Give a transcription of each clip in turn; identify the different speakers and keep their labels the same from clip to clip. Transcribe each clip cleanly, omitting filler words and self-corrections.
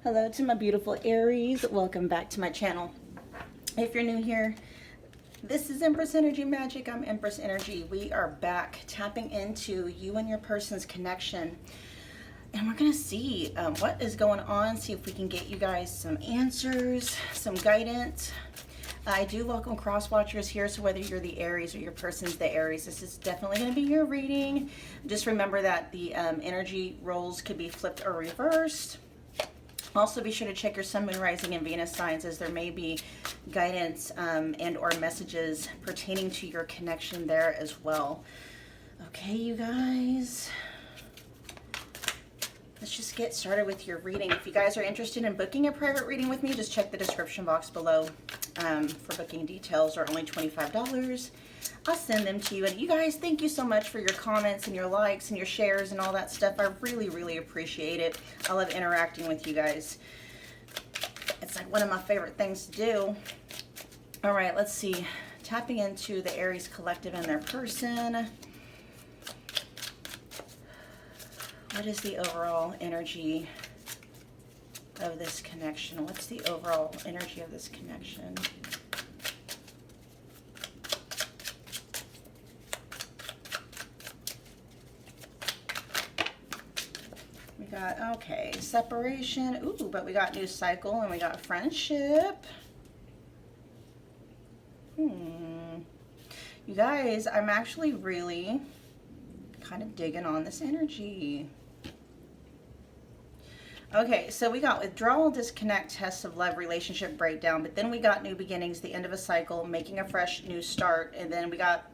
Speaker 1: Hello to my beautiful Aries. Welcome back to my channel. If you're new here, this is Empress Energy Magic. I'm Empress Energy. We are back tapping into you and your person's connection. And we're going to see what is going on, see if we can get you guys some answers, some guidance. I do welcome cross watchers here, so whether you're the Aries or your person's the Aries, this is definitely going to be your reading. Just remember that the energy roles could be flipped or reversed. Also, be sure to check your sun, moon, rising, and Venus signs, as there may be guidance and or messages pertaining to your connection there as well. Okay, you guys, let's just get started with your reading. If you guys are interested in booking a private reading with me, just check the description box below for booking details. Are only $25. I'll send them to you. And you guys, thank you so much for your comments and your likes and your shares and all that stuff. I really, really appreciate it. I love interacting with you guys. It's like one of my favorite things to do. All right, let's see. Tapping into the Aries collective and their person. What is the overall energy of this connection? What's the overall energy of this connection? We got, okay, separation. Ooh, but we got new cycle and we got friendship. You guys, I'm actually really kind of digging on this energy. Okay, so we got withdrawal, disconnect, test of love, relationship breakdown, but then we got new beginnings, the end of a cycle, making a fresh new start, and then we got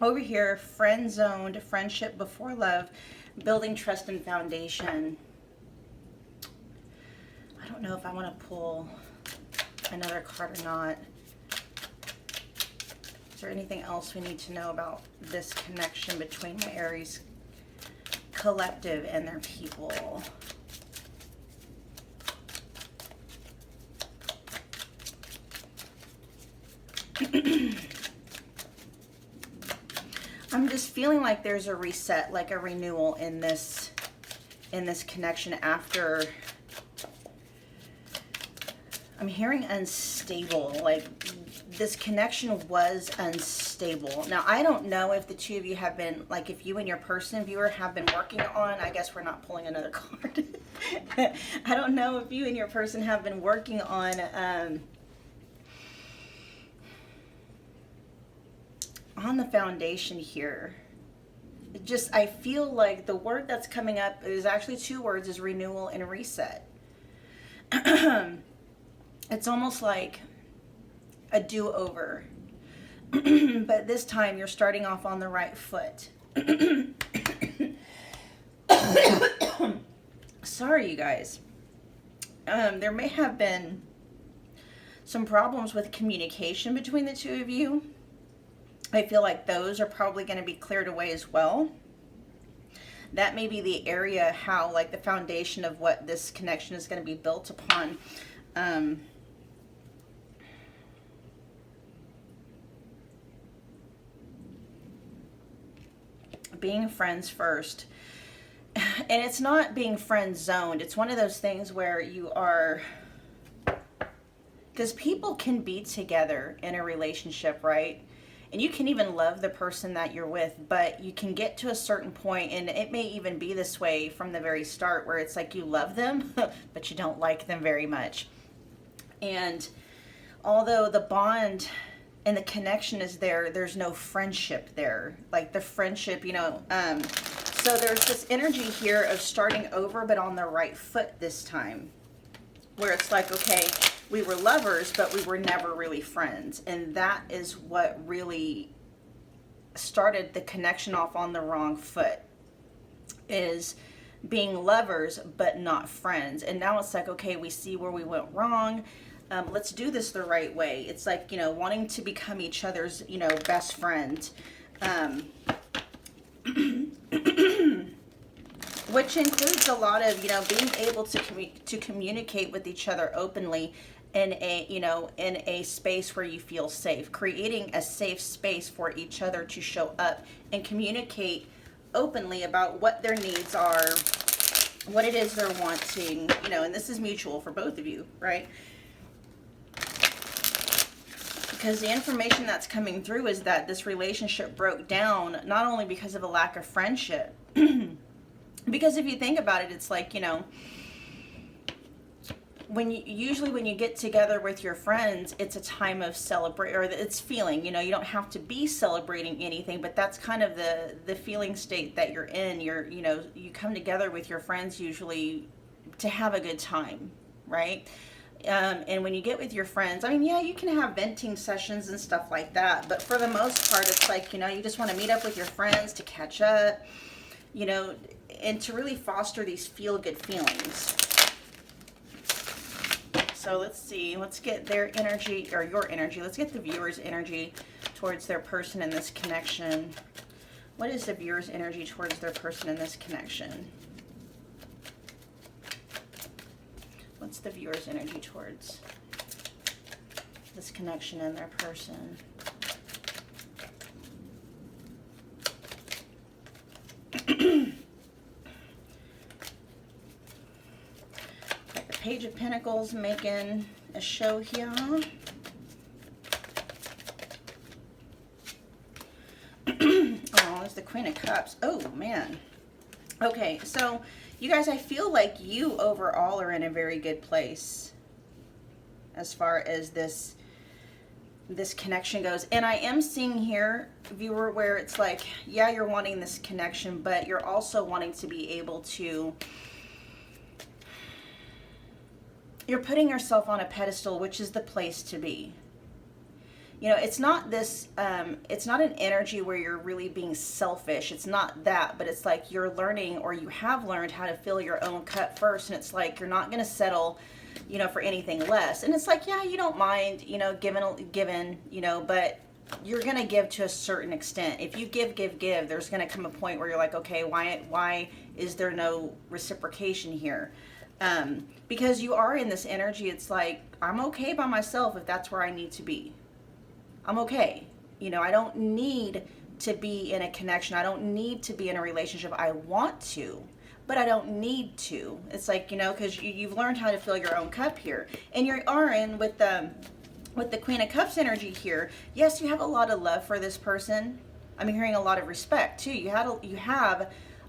Speaker 1: over here, friend zoned, friendship before love, building trust and foundation. I don't know if I want to pull another card or not. Is there anything else we need to know about this connection between my Aries collective and their people? I'm just feeling like there's a reset, like a renewal in this connection after. I'm hearing unstable, like this connection was unstable. Now, I don't know if the two of you have been, like if you and your person, viewer, have been working on, I guess we're not pulling another card. I don't know if you and your person have been working on the foundation here. It just, I feel like the word that's coming up is actually two words, is renewal and reset. It's almost like a do-over, but this time you're starting off on the right foot. Sorry, you guys. There may have been some problems with communication between the two of you. I feel like those are probably going to be cleared away as well. That may be the area how, like, the foundation of what this connection is going to be built upon. Being friends first. And it's not being friend zoned. It's one of those things where you are, because people can be together in a relationship, right? And you can even love the person that you're with, but you can get to a certain point, and it may even be this way from the very start, where it's like you love them, but you don't like them very much. And although the bond and the connection is there, there's no friendship there. Like the friendship, you know, so there's this energy here of starting over, but on the right foot this time, where it's like, okay, we were lovers, but we were never really friends. And that is what really started the connection off on the wrong foot, is being lovers, but not friends. And now it's like, okay, we see where we went wrong. Let's do this the right way. It's like, you know, wanting to become each other's, you know, best friend. Which includes a lot of, you know, being able to communicate with each other openly in a, you know, in a space where you feel safe, creating a safe space for each other to show up and communicate openly about what their needs are, what it is they're wanting, you know, and this is mutual for both of you, right? Because the information that's coming through is that this relationship broke down not only because of a lack of friendship, because if you think about it, it's like, you know, usually when you get together with your friends, it's a time of celebrate, or it's feeling, you know, you don't have to be celebrating anything, but that's kind of the feeling state that you're in. You know, you come together with your friends usually to have a good time, right? And when you get with your friends, I mean, yeah, you can have venting sessions and stuff like that, but for the most part, it's like, you know, you just want to meet up with your friends to catch up, you know, and to really foster these feel-good feelings. So let's see, let's get their energy, or your energy. Let's get the viewer's energy towards their person in this connection. What is the viewer's energy towards their person in this connection? What's the viewer's energy towards this connection and their person? Page of Pentacles making a show here. Oh, there's the Queen of Cups. Oh, man. Okay, so you guys, I feel like you overall are in a very good place as far as this connection goes. And I am seeing here, viewer, where it's like, yeah, you're wanting this connection, but you're also wanting to be able to, you're putting yourself on a pedestal, which is the place to be. You know, it's not this, it's not an energy where you're really being selfish. It's not that, but it's like you're learning, or you have learned how to fill your own cup first. And it's like, you're not going to settle, you know, for anything less. And it's like, yeah, you don't mind, you know, giving, you know, but you're going to give to a certain extent. If you give, there's going to come a point where you're like, okay, why is there no reciprocation here? Because you are in this energy. It's like, I'm okay by myself if that's where I need to be. I'm okay. You know, I don't need to be in a connection. I don't need to be in a relationship. I want to, but I don't need to. It's like, you know, because you've learned how to fill your own cup here. And you are in with the Queen of Cups energy here. Yes, you have a lot of love for this person. I'm hearing a lot of respect too. You have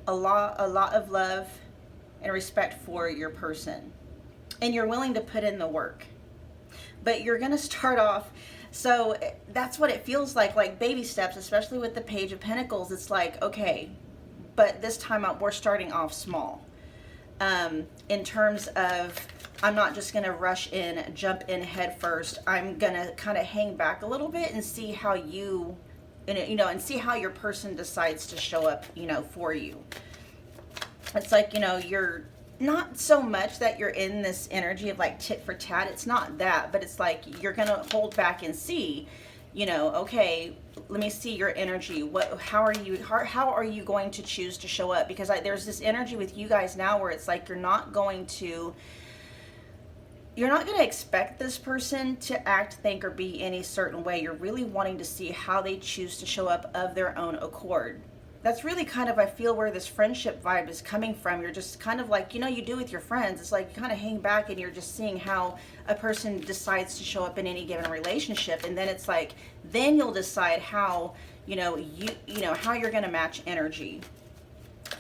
Speaker 1: a lot of love and respect for your person. And you're willing to put in the work. But you're going to start off, so that's what it feels like baby steps, especially with the Page of Pentacles. It's like, okay, but this time out, we're starting off small. In terms of, I'm not just going to rush in, jump in head first. I'm going to kind of hang back a little bit and see how you know, and see how your person decides to show up, you know, for you. It's like, you know, you're not so much that you're in this energy of like tit for tat. It's not that, but it's like you're going to hold back and see, you know, okay, let me see your energy. How are you going to choose to show up? Because there's this energy with you guys now where it's like you're not going to expect this person to act, think, or be any certain way. You're really wanting to see how they choose to show up of their own accord. That's really kind of, I feel, where this friendship vibe is coming from. You're just kind of like, you know, you do with your friends. It's like you kind of hang back and you're just seeing how a person decides to show up in any given relationship. And then it's like, then you'll decide how, you know, how you're going to match energy.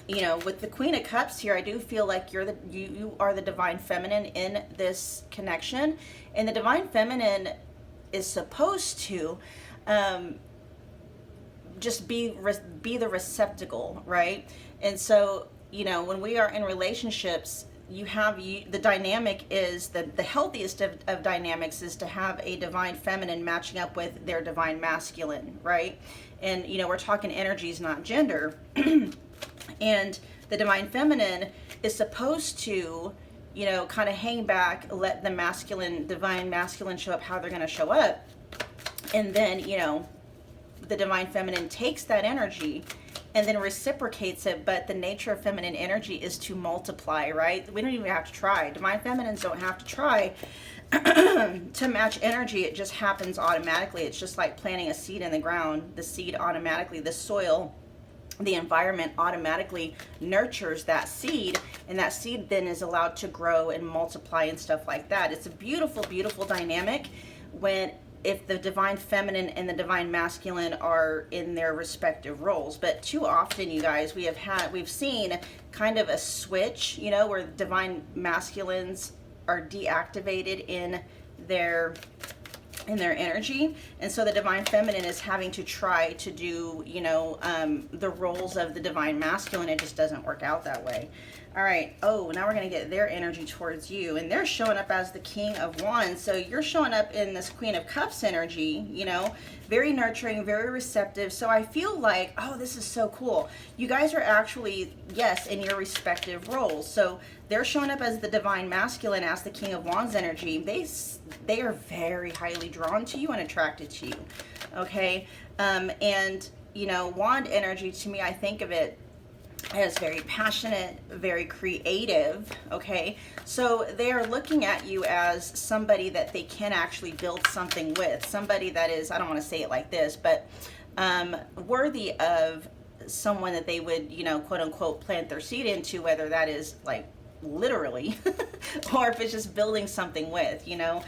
Speaker 1: You know, with the Queen of Cups here, I do feel like you are the divine feminine in this connection. And the divine feminine is supposed to, just be the receptacle, right? And so, you know, when we are in relationships, the dynamic is the healthiest of dynamics is to have a divine feminine matching up with their divine masculine, right? And, you know, we're talking energies, not gender. And the divine feminine is supposed to, you know, kind of hang back, let the divine masculine show up how they're going to show up. And then, you know, the divine feminine takes that energy and then reciprocates it. But the nature of feminine energy is to multiply, right? We don't even have to try. Divine feminines don't have to try to match energy. It just happens automatically. It's just like planting a seed in the ground. The seed automatically, the soil the environment automatically nurtures that seed, and that seed then is allowed to grow and multiply and stuff like that. It's a beautiful, beautiful dynamic when, if the divine feminine and the divine masculine are in their respective roles. But too often, you guys, we've seen kind of a switch, you know, where divine masculines are deactivated in their energy, and so the divine feminine is having to try to do, you know, the roles of the divine masculine. It just doesn't work out that way. All right. Oh, now we're going to get their energy towards you, and they're showing up as the King of Wands. So you're showing up in this Queen of Cups energy, you know, very nurturing, very receptive. So I feel like, oh, this is so cool. You guys are actually, yes, in your respective roles. So they're showing up as the divine masculine, as the King of Wands energy. They are very highly drawn to you and attracted to you. Okay. And, you know, wand energy, to me, I think of it as very passionate, very creative. Okay, so they are looking at you as somebody that they can actually build something with, somebody that is, I don't want to say it like this, but worthy of someone that they would, you know, quote unquote, plant their seed into, whether that is like literally or if it's just building something with, you know.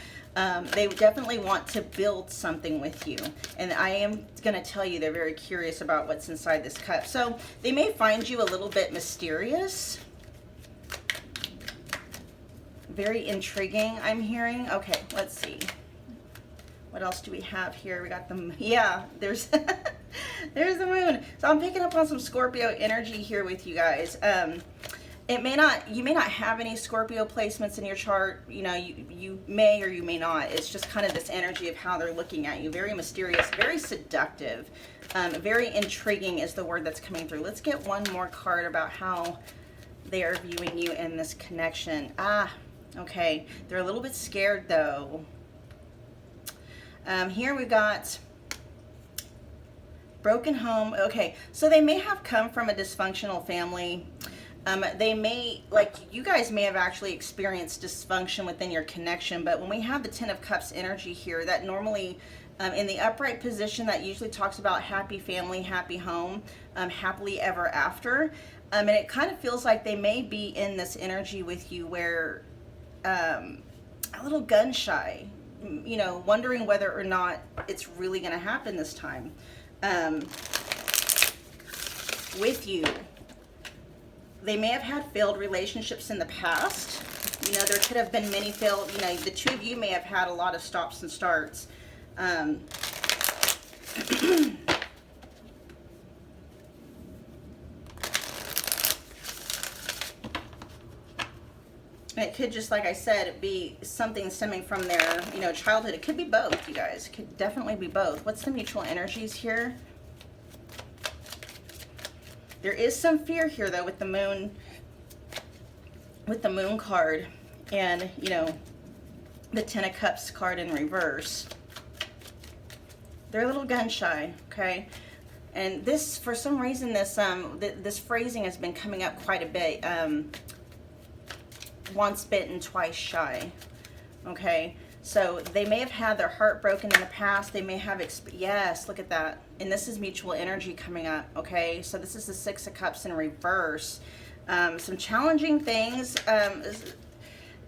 Speaker 1: They definitely want to build something with you. And I am going to tell you, they're very curious about what's inside this cup. So they may find you a little bit mysterious. Very intriguing, I'm hearing. Okay, let's see. What else do we have here? We got the, yeah, there's, there's the moon. So I'm picking up on some Scorpio energy here with you guys. You may not have any Scorpio placements in your chart. You know, you may or you may not. It's just kind of this energy of how they're looking at you. Very mysterious, very seductive, very intriguing is the word that's coming through. Let's get one more card about how they are viewing you in this connection. Ah, okay. They're a little bit scared though. Here we've got broken home. Okay, so they may have come from a dysfunctional family. They may, like, you guys may have actually experienced dysfunction within your connection, but when we have the Ten of Cups energy here, that normally, in the upright position, that usually talks about happy family, happy home, happily ever after. And it kind of feels like they may be in this energy with you where a little gun shy, you know, wondering whether or not it's really going to happen this time with you. They may have had failed relationships in the past. You know, there could have been many failed, you know, the two of you may have had a lot of stops and starts. It could just, like I said, be something stemming from their, you know, childhood. It could be both, you guys. It could definitely be both. What's the mutual energies here? There is some fear here, though, with the moon card and, you know, the Ten of Cups card in reverse. They're a little gun shy, okay? And this, for some reason, this phrasing has been coming up quite a bit. Once bitten, twice shy, okay? So they may have had their heart broken in the past. They may have, yes, look at that. And this is mutual energy coming up, okay? So this is the Six of Cups in reverse. Some challenging things.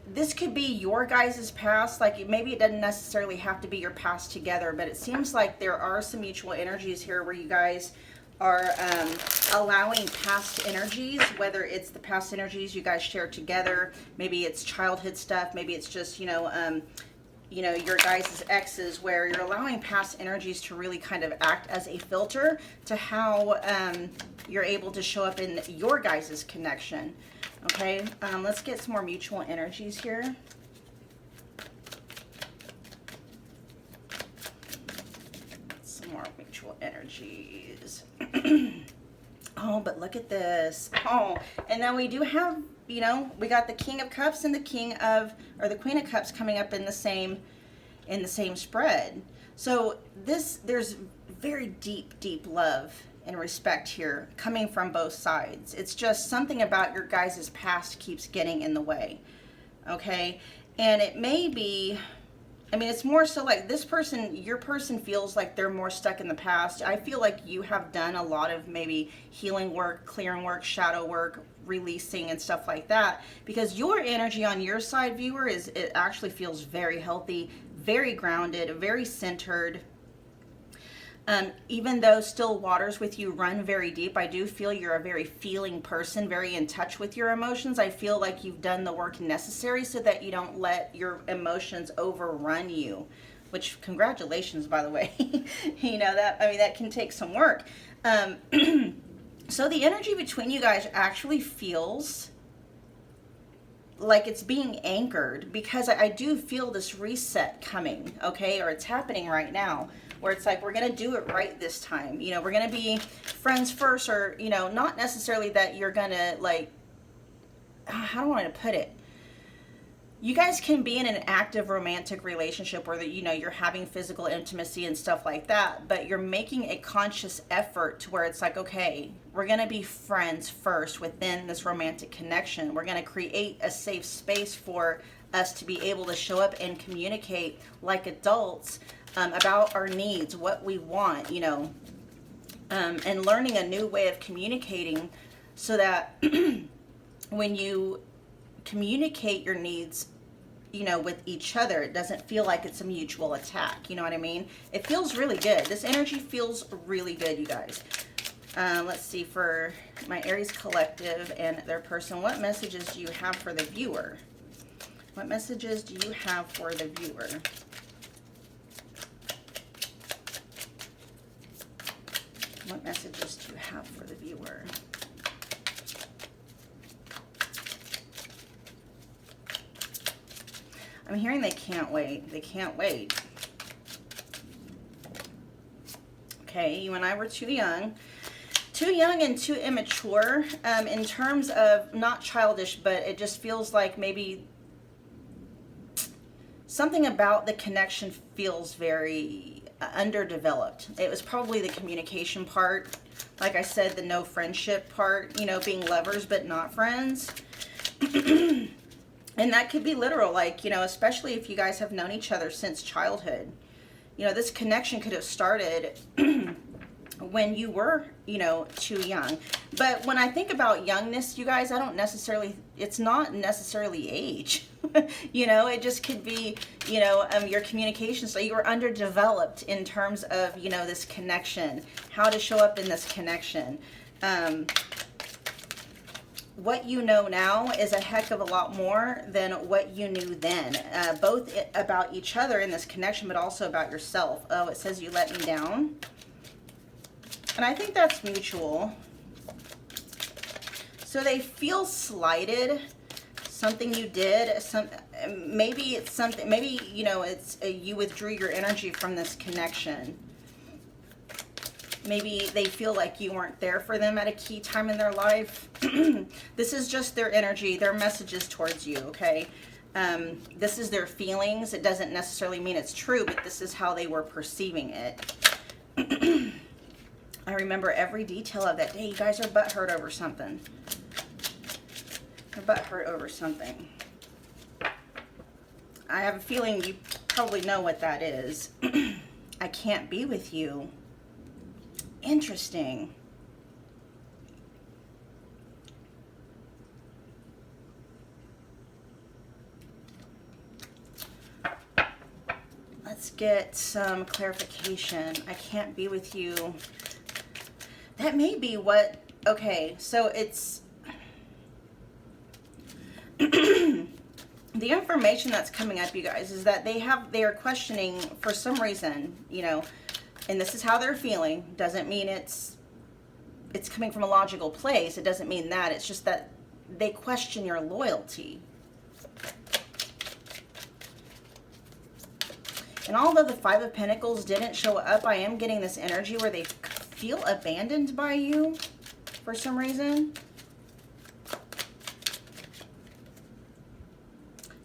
Speaker 1: This could be your guys' past. Like, maybe it doesn't necessarily have to be your past together, but it seems like there are some mutual energies here where you guys are allowing past energies, whether it's the past energies you guys share together, maybe it's childhood stuff, maybe it's just, you know, your guys' exes, where you're allowing past energies to really kind of act as a filter to how you're able to show up in your guys' connection. Okay, let's get some more mutual energies here. Some more mutual energies. Oh, but look at this. Oh, and then we do have, you know, we got the King of Cups and the Queen of Cups coming up in the same spread. So there's very deep love and respect here coming from both sides. It's just something about your guys' past keeps getting in the way. Okay? And it may be, I mean, it's more so like this person, your person feels like they're more stuck in the past. I feel like you have done a lot of maybe healing work, clearing work, shadow work, releasing and stuff like that, because your energy on your side, viewer, is, it actually feels very healthy, very grounded, very centered. Even though still waters with you run very deep, I do feel you're a very feeling person, very in touch with your emotions. I feel like you've done the work necessary so that you don't let your emotions overrun you, which, congratulations, by the way. You know, that, I mean, that can take some work. So the energy between you guys actually feels like it's being anchored, because I do feel this reset coming, okay, or it's happening right now, where it's like, we're going to do it right this time. You know, we're going to be friends first, or, you know, not necessarily that you're going to, like, how do I want to put it? You guys can be in an active romantic relationship where, you know, you're having physical intimacy and stuff like that, but you're making a conscious effort to where it's like, okay, we're going to be friends first within this romantic connection. We're going to create a safe space for us to be able to show up and communicate like adults about our needs, what we want, you know, and learning a new way of communicating, so that when you communicate your needs, you know, with each other, it doesn't feel like it's a mutual attack. You know what I mean? It feels really good. This energy feels really good, you guys. Let's see, for my Aries collective and their person, what messages do you have for the viewer? What messages do you have for the viewer? What messages do you have for the viewer? I'm hearing they can't wait. They can't wait. Okay, you and I were too young. Too young and too immature, in terms of not childish, but it just feels like maybe something about the connection feels very underdeveloped. It was probably the communication part. Like I said, the no friendship part, you know, being lovers but not friends. And that could be literal, like, you know, especially if you guys have known each other since childhood. You know, this connection could have started when you were, you know, too young. But when I think about youngness, you guys, I don't necessarily, it's not necessarily age. You know, it just could be, you know, your communication. So you were underdeveloped in terms of, you know, this connection, how to show up in this connection. What you know now is a heck of a lot more than what you knew then, both about each other in this connection, but also about yourself. Oh, it says you let me down. And I think that's mutual. So they feel slighted. Something you did, maybe it's something, maybe, you know, it's you withdrew your energy from this connection. Maybe they feel like you weren't there for them at a key time in their life. This is just their energy, their messages towards you, okay? This is their feelings. It doesn't necessarily mean it's true, but this is how they were perceiving it. I remember every detail of that day. You guys are butthurt over something. You're butthurt over something. I have a feeling you probably know what that is. I can't be with you. Interesting. Let's get some clarification. I can't be with you. That may be what, okay, so it's the information that's coming up, you guys, is that they are questioning for some reason, you know, and this is how they're feeling. Doesn't mean it's coming from a logical place. It doesn't mean that. It's just that they question your loyalty. And although the Five of Pentacles didn't show up, I am getting this energy where they feel abandoned by you for some reason.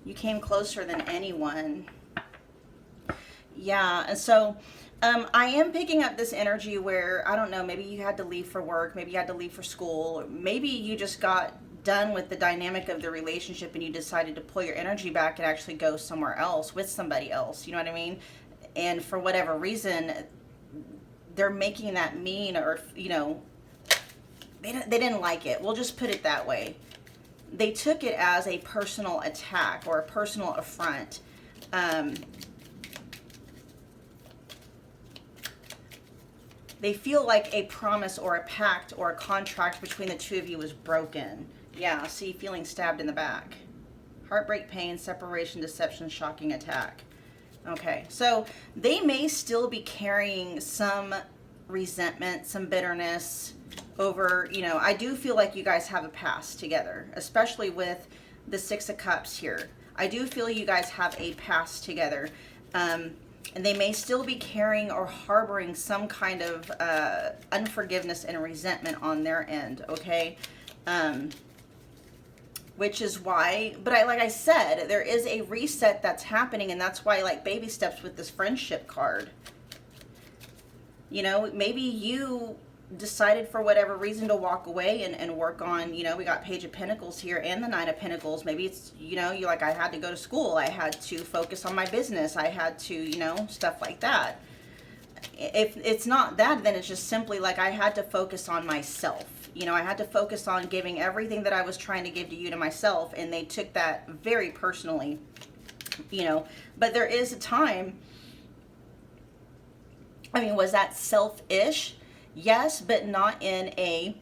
Speaker 1: You came closer than anyone. Yeah, and so I am picking up this energy where, I don't know, maybe you had to leave for work, maybe you had to leave for school, or maybe you just got done with the dynamic of the relationship and you decided to pull your energy back and actually go somewhere else with somebody else, you know what I mean? And for whatever reason, they're making that mean, or, you know, they didn't like it. We'll just put it that way. They took it as a personal attack or a personal affront. They feel like a promise or a pact or a contract between the two of you was broken. Yeah, see, feeling stabbed in the back. Heartbreak, pain, separation, deception, shocking attack. Okay, so they may still be carrying some resentment, some bitterness over, you know, I do feel like you guys have a past together, especially with the Six of Cups here. I do feel you guys have a past together. And they may still be carrying or harboring some kind of unforgiveness and resentment on their end, okay? Which is why, but like I said, there is a reset that's happening, and that's why I like baby steps with this friendship card. You know, maybe you decided for whatever reason to walk away and work on, you know, we got Page of Pentacles here and the Nine of Pentacles. Maybe it's, you know, you're like, I had to go to school. I had to focus on my business. I had to, you know, stuff like that. If it's not that, then it's just simply like I had to focus on myself. You know, I had to focus on giving everything that I was trying to give to you to myself, and they took that very personally, you know. But there is a time, I mean, was that selfish? Yes, but not in a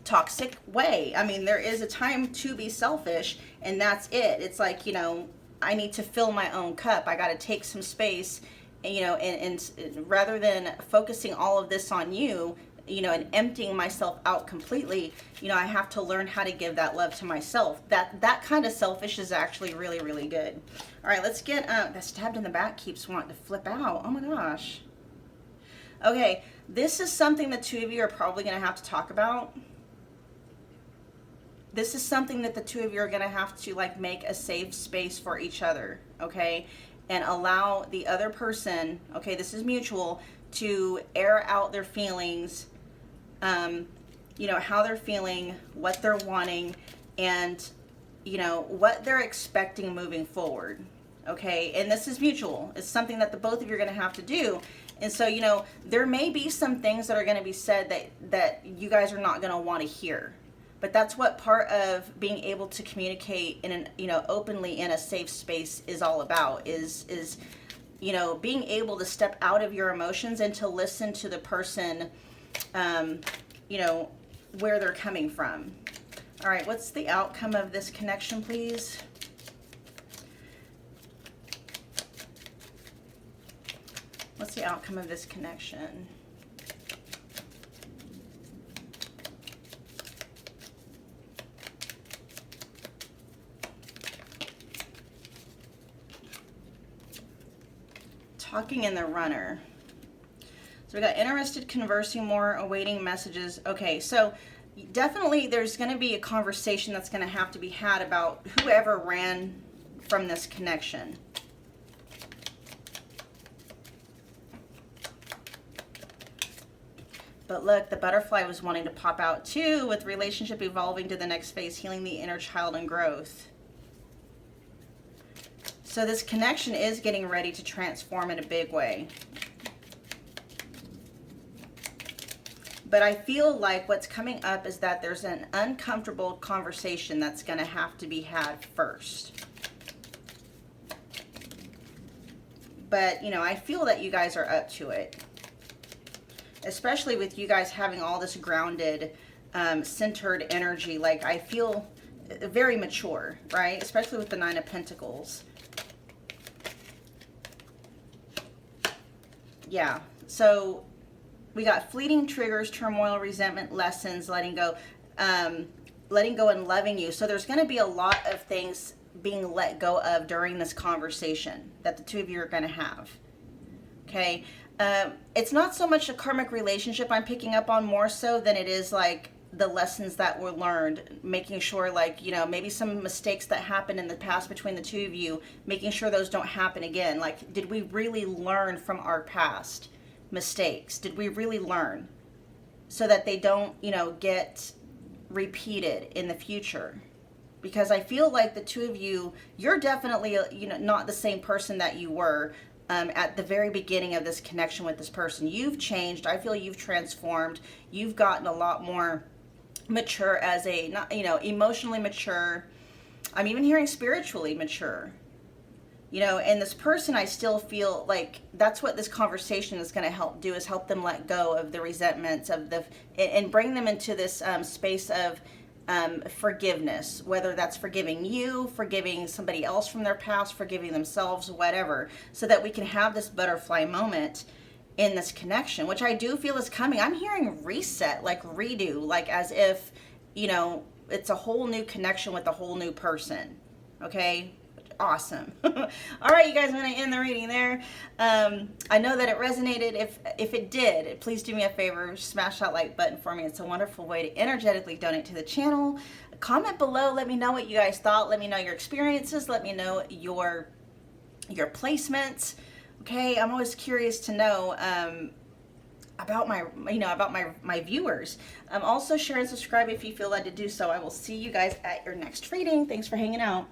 Speaker 1: toxic way. I mean, there is a time to be selfish, and that's it. It's like, you know, I need to fill my own cup. I got to take some space, you know, and rather than focusing all of this on you, you know, and emptying myself out completely, you know, I have to learn how to give that love to myself. That kind of selfish is actually really, really good. All right, let's get, that stabbed in the back keeps wanting to flip out. Oh my gosh. Okay, this is something the two of you are probably going to have to talk about. This is something that the two of you are going to have to like make a safe space for each other, okay? And allow the other person, okay, this is mutual, to air out their feelings, you know, how they're feeling, what they're wanting, and, you know, what they're expecting moving forward, okay? And this is mutual. It's something that the both of you are going to have to do. And so, you know, there may be some things that are going to be said that you guys are not going to want to hear. But that's what part of being able to communicate in an, you know, openly in a safe space is all about, is you know, being able to step out of your emotions and to listen to the person, you know, where they're coming from. All right, what's the outcome of this connection, please? What's the outcome of this connection? Talking in the Runner. So we got interested, conversing more, awaiting messages. Okay, so definitely there's going to be a conversation that's going to have to be had about whoever ran from this connection. But look, the butterfly was wanting to pop out too, with relationship evolving to the next phase, healing the inner child and growth. So this connection is getting ready to transform in a big way. But I feel like what's coming up is that there's an uncomfortable conversation that's going to have to be had first. But, you know, I feel that you guys are up to it. Especially with you guys having all this grounded, centered energy. Like, I feel very mature, right? Especially with the Nine of Pentacles. Yeah, so we got fleeting triggers, turmoil, resentment, lessons, letting go and loving you. So there's going to be a lot of things being let go of during this conversation that the two of you are going to have. Okay, it's not so much a karmic relationship I'm picking up on, more so than it is like the lessons that were learned, making sure, like, you know, maybe some mistakes that happened in the past between the two of you, making sure those don't happen again. Like, did we really learn from our past mistakes? Did we really learn so that they don't, you know, get repeated in the future. Because I feel like the two of you, you're definitely, not the same person that you were at the very beginning of this connection with this person. You've changed. I feel you've transformed. You've gotten a lot more mature as emotionally mature. I'm even hearing spiritually mature. And this person, I still feel like that's what this conversation is going to help do, is help them let go of the resentments and bring them into this space of forgiveness, whether that's forgiving you, forgiving somebody else from their past, forgiving themselves, whatever, so that we can have this butterfly moment in this connection, which I do feel is coming. I'm hearing reset, like redo, like as if, it's a whole new connection with a whole new person. Okay? Awesome. All right, you guys, I'm going to end the reading there. I know that it resonated. If it did, please do me a favor, smash that like button for me. It's a wonderful way to energetically donate to the channel. Comment below. Let me know what you guys thought. Let me know your experiences. Let me know your placements. Okay, I'm always curious to know about my viewers. Also share and subscribe if you feel led to do so. I will see you guys at your next reading. Thanks for hanging out.